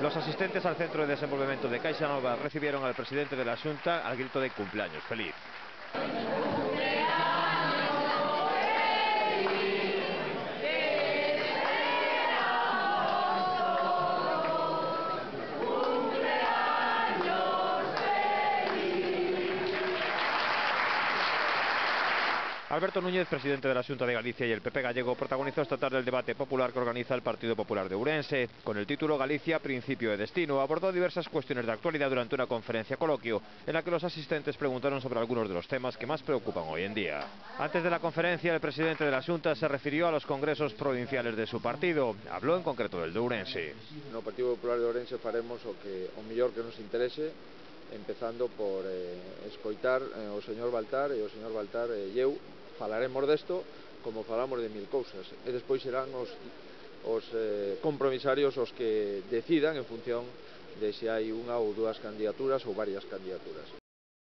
Los asistentes al Centro de Desenvolvemento de Caixa Nova recibieron al presidente de la Xunta al grito de cumpleaños feliz. Alberto Núñez, presidente de la Xunta de Galicia, y el PP gallego protagonizó esta tarde el debate popular que organiza el Partido Popular de Ourense. Con el título Galicia, principio de destino, abordó diversas cuestiones de actualidad durante una conferencia coloquio en la que los asistentes preguntaron sobre algunos de los temas que más preocupan hoy en día. Antes de la conferencia, el presidente de la Xunta se refirió a los congresos provinciales de su partido. Habló en concreto del de Ourense. No Partido Popular de Ourense faremos o mellor que nos interese, empezando por escoitar o señor Baltar, e o señor Baltar e eu falaremos desto como falamos de mil cousas, e despois serán os compromisarios os que decidan en función de se hai unha ou dúas candidaturas ou varias candidaturas.